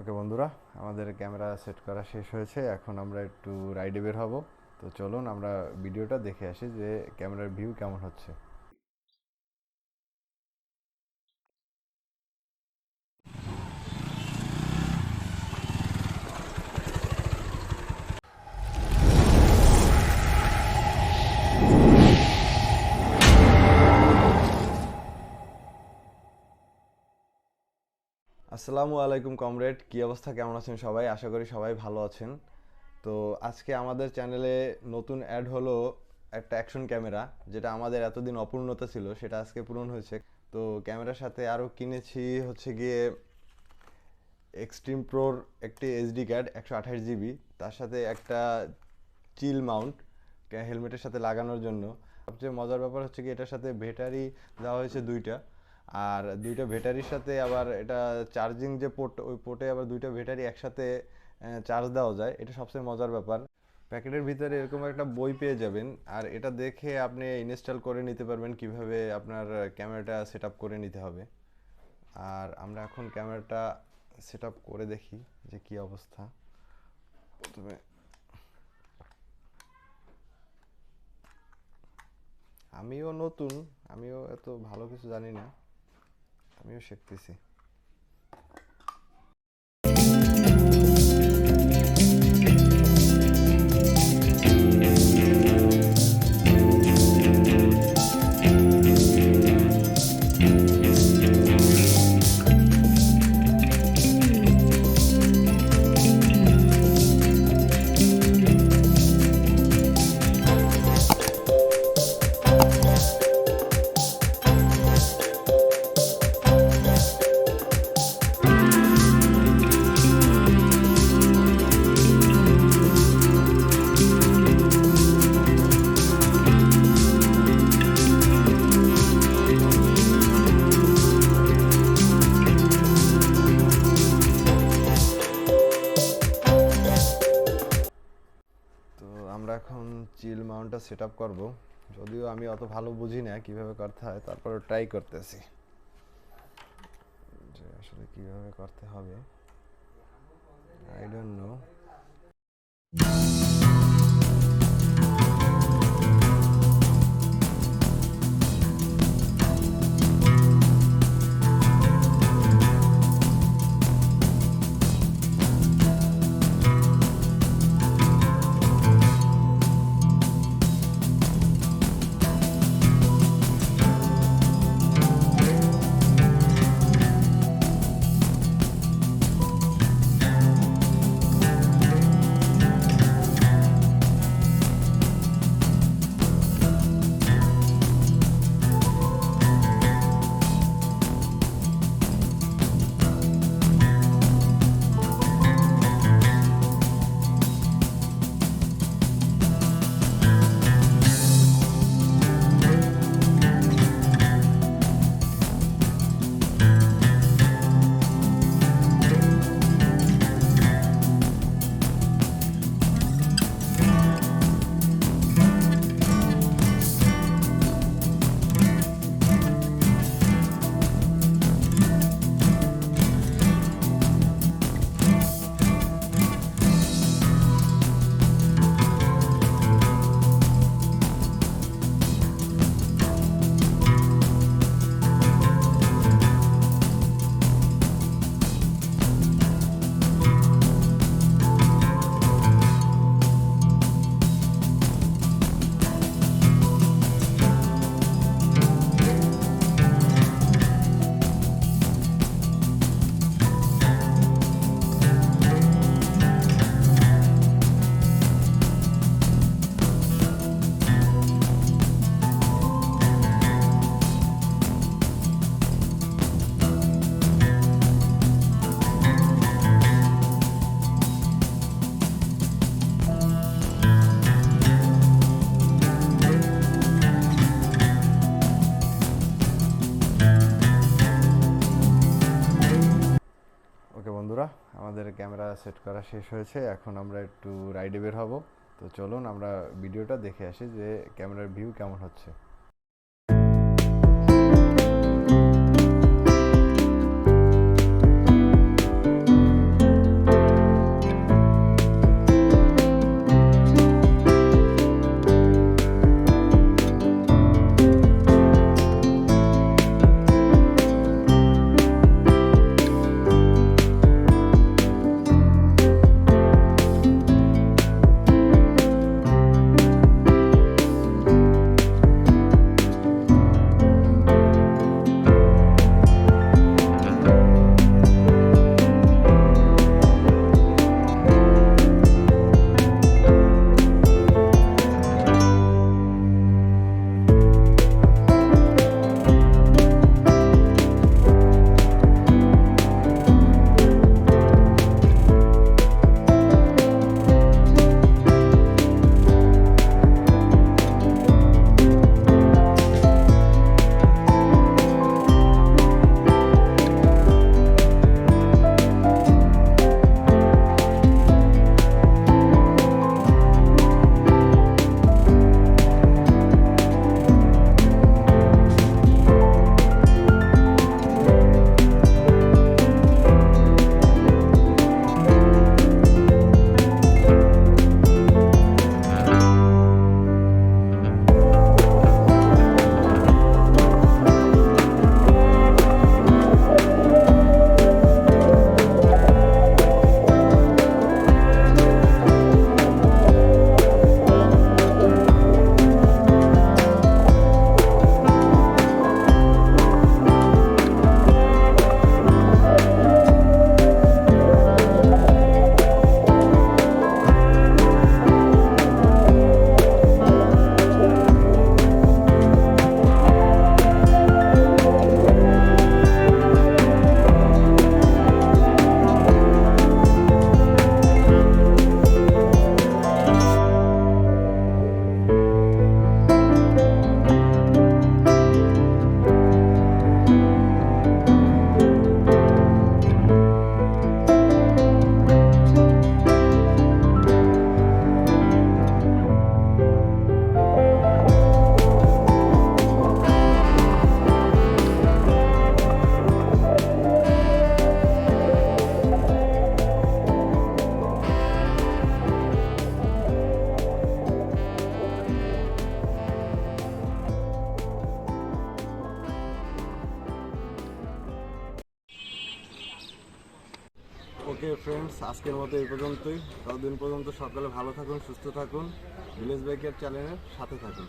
ওকে বন্ধুরা, আমাদের camera set করা শেষ হয়েছে। এখন আমরা একটু রাইডে বের হব। তো চলুন আমরা ভিডিওটা দেখে আসি যে ক্যামেরার ভিউ কেমন হচ্ছে। আসসালামু আলাইকুম কমরেড, কি অবস্থা, কেমন আছেন সবাই? আশা করি সবাই ভালো আছেন। তো আজকে আমাদের চ্যানেলে নতুন অ্যাড হলো একটা অ্যাকশন ক্যামেরা, যেটা আমাদের এতদিন অপূর্ণতা ছিল, সেটা আজকে পূরণ হয়েছে। তো ক্যামেরার সাথে আরও কিনেছি হচ্ছে গিয়ে এক্সট্রিম প্রোর একটি এসডি কার্ড 128 জিবি, তার সাথে একটা চিল মাউন্ট হেলমেটের সাথে লাগানোর জন্য। সবচেয়ে মজার ব্যাপার হচ্ছে কি, এটার সাথে ব্যাটারি দেওয়া হয়েছে দুইটা, আর দুইটা ব্যাটারির সাথে আবার এটা চার্জিং যে পোর্ট, ওই পোর্টে আবার দুইটা ব্যাটারি একসাথে চার্জ দেওয়া যায়। এটা সবচেয়ে মজার ব্যাপার। প্যাকেটের ভিতরে এরকম একটা বই পেয়ে যাবেন, আর এটা দেখে আপনি ইনস্টল করে নিতে পারবেন কিভাবে আপনার ক্যামেরাটা সেট আপ করে নিতে হবে। আর আমরা এখন ক্যামেরাটা সেট আপ করে দেখি যে কি অবস্থা। প্রথমে আমিও নতুন, আমিও এত ভালো কিছু জানি না, আমিও শিখতেছি। তো আমরা এখন চিল মাউন্টটা সেট আপ করবো। যদিও আমি অত ভালো বুঝি না কিভাবে করতে হয়, তারপরে ট্রাই করতেছি যে আসলে কিভাবে করতে হবে। I don't know. ওকে বন্ধুরা, আমাদের ক্যামেরা সেট করা শেষ হয়েছে। এখন আমরা একটু রাইডে বের হব। তো চলুন আমরা ভিডিওটা দেখে আসি যে ক্যামেরার ভিউ কেমন হচ্ছে। ওকে ফ্রেন্ডস, আজকের মতো এই পর্যন্তই। ততদিন পর্যন্ত সকালে ভালো থাকুন, সুস্থ থাকুন, ভিলেজ বাইকের চ্যানেলের সাথে থাকুন।